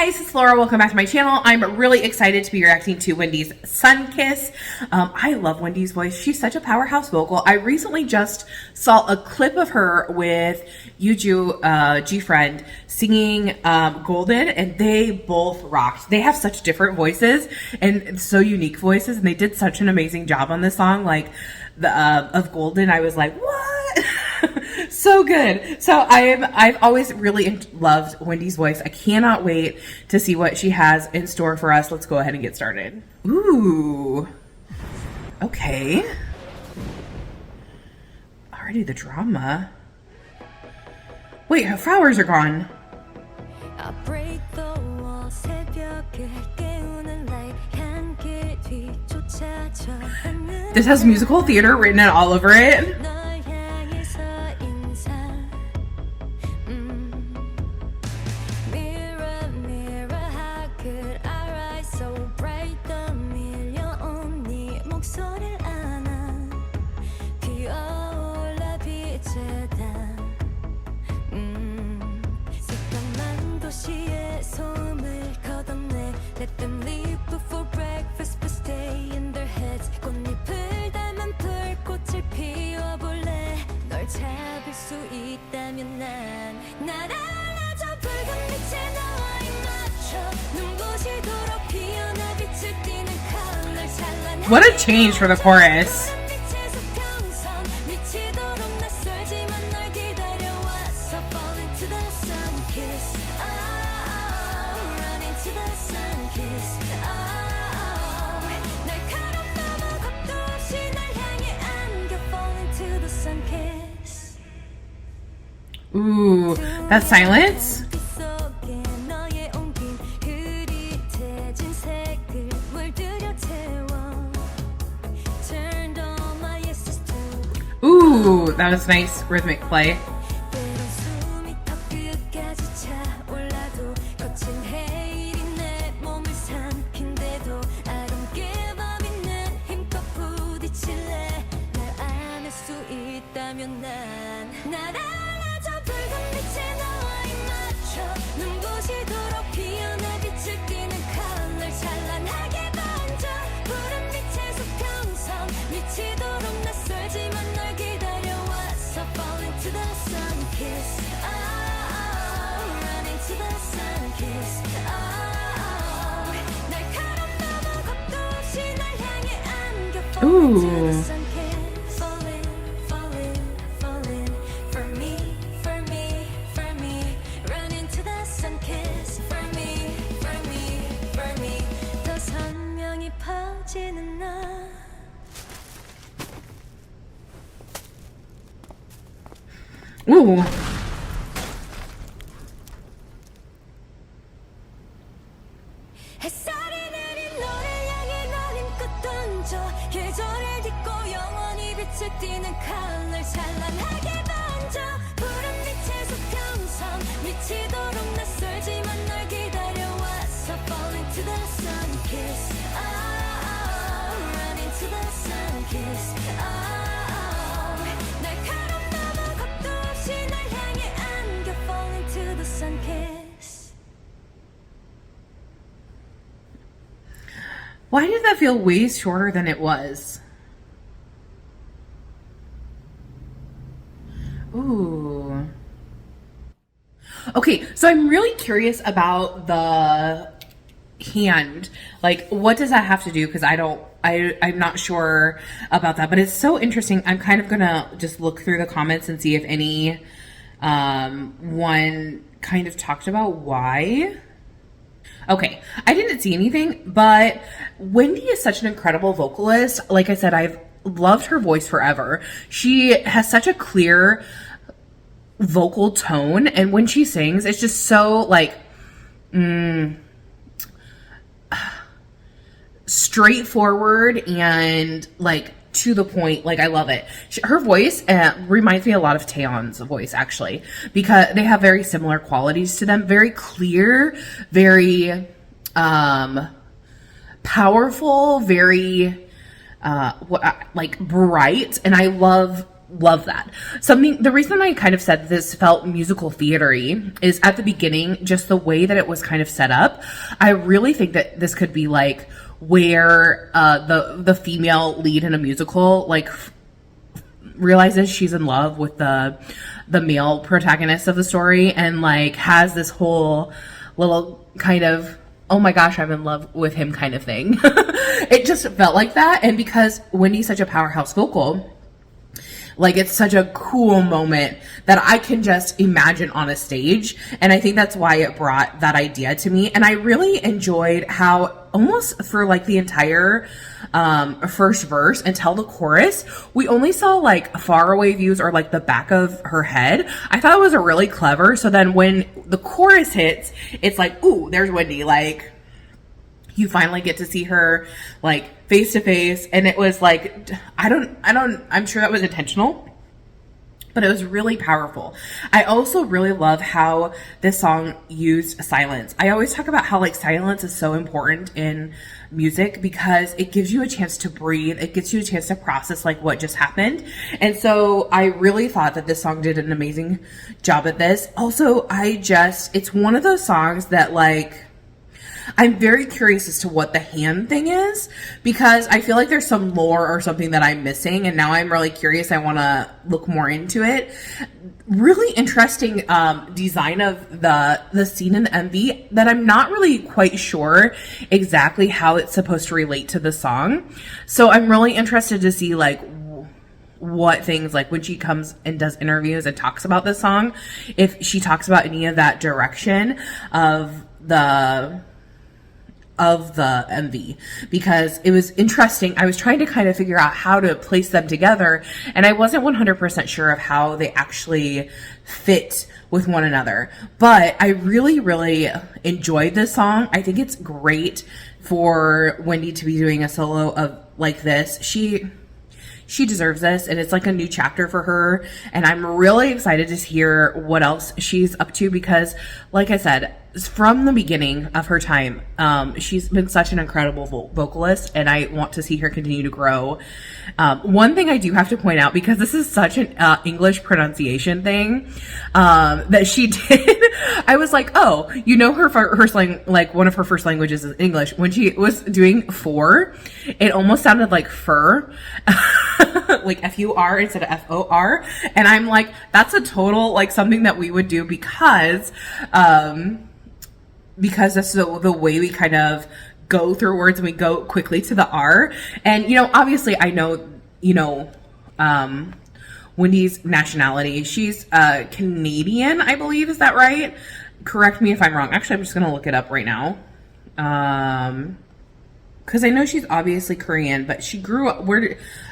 guys, it's Laura. Welcome back to my channel. I'm really excited to be reacting to Wendy's Sunkiss. I love Wendy's voice. She's such a powerhouse vocal. I recently just saw a clip of her with Yuju, G-Friend, singing Golden, and they both rocked. They have such different voices and so unique voices, and they did such an amazing job on this song. Like the of Golden, I was like, what? So good. So I've always really loved Wendy's voice. I cannot wait to see what she has in store for us. Let's go ahead and get started. Ooh. Okay. Already the drama. Wait, her flowers are gone. This has musical theater written all over it. What a change for the chorus. Ooh, that silence. Ooh, that was nice rhythmic play. Ooh. Ooh. Why did that feel way shorter than it was? Ooh. Okay, so I'm really curious about the hand. Like, what does that have to do? Because I'm not sure about that, but it's so interesting. I'm kind of gonna just look through the comments and see if any one kind of talked about why. Okay, I didn't see anything, but Wendy is such an incredible vocalist. Like I said, I've loved her voice forever. She has such a clear vocal tone, and when she sings, it's just so like straightforward and like to the point. Like, I love it. Her voice reminds me a lot of Taeyeon's voice, actually, because they have very similar qualities to them. Very clear, very powerful, very like bright, and I love love that. The reason I kind of said this felt musical theater-y is at the beginning, just the way that it was kind of set up. I really think that this could be like where the female lead in a musical like realizes she's in love with the male protagonist of the story, and like has this whole little kind of, oh my gosh, I'm in love with him kind of thing. It just felt like that. And because Wendy's such a powerhouse vocal, like it's such a cool moment that I can just imagine on a stage. And I think that's why it brought that idea to me. And I really enjoyed how almost for like the entire first verse until the chorus, we only saw like faraway views or like the back of her head. I thought it was a really clever. So then when the chorus hits, it's like, ooh, there's Wendy. Like you finally get to see her like face to face. And it was like, I'm sure that was intentional, but it was really powerful. I also really love how this song used silence. I always talk about how like silence is so important in music because it gives you a chance to breathe. It gives you a chance to process like what just happened. And so I really thought that this song did an amazing job at this. Also, it's one of those songs that like, I'm very curious as to what the hand thing is because I feel like there's some lore or something that I'm missing, and now I'm really curious. I want to look more into it. Really interesting design of the scene in the MV that I'm not really quite sure exactly how it's supposed to relate to the song. So I'm really interested to see like what things, like when she comes and does interviews and talks about this song, if she talks about any of that direction of the MV, because it was interesting. I was trying to kind of figure out how to place them together, and I wasn't 100% sure of how they actually fit with one another. But I really, really enjoyed this song. I think it's great for Wendy to be doing a solo of like this. She deserves this, and it's like a new chapter for her, and I'm really excited to hear what else she's up to because, like I said, from the beginning of her time, she's been such an incredible vocalist, and I want to see her continue to grow. One thing I do have to point out, because this is such an English pronunciation thing that she did, I was like, oh, you know, her slang, like one of her first languages is English. When she was doing for, it almost sounded like fur. Like F-U-R instead of F-O-R. And I'm like, that's a total, like something that we would do because that's the way we kind of go through words and we go quickly to the R. And, you know, obviously I know, you know, Wendy's nationality. She's Canadian, I believe. Is that right? Correct me if I'm wrong. Actually, I'm just going to look it up right now. Because I know she's obviously Korean, but she grew up,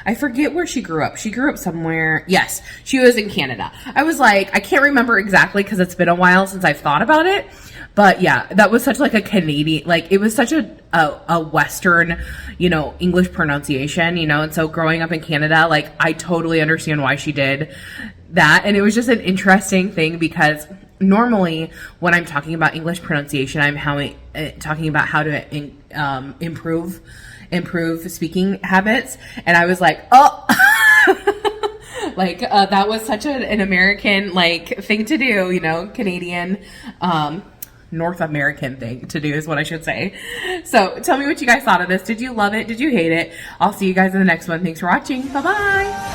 I forget where she grew up. She grew up somewhere. Yes, she was in Canada. I was like, I can't remember exactly because it's been a while since I've thought about it. But yeah, that was such like a Canadian, like it was such a Western, you know, English pronunciation, you know. And so growing up in Canada, like I totally understand why she did that. And it was just an interesting thing because normally when I'm talking about English pronunciation, I'm talking about how to improve speaking habits. And I was like, oh, like that was such an American like thing to do, you know, Canadian, North American thing to do is what I should say. So tell me what you guys thought of this. Did you love it? Did you hate it? I'll see you guys in the next one. Thanks for watching. Bye-bye.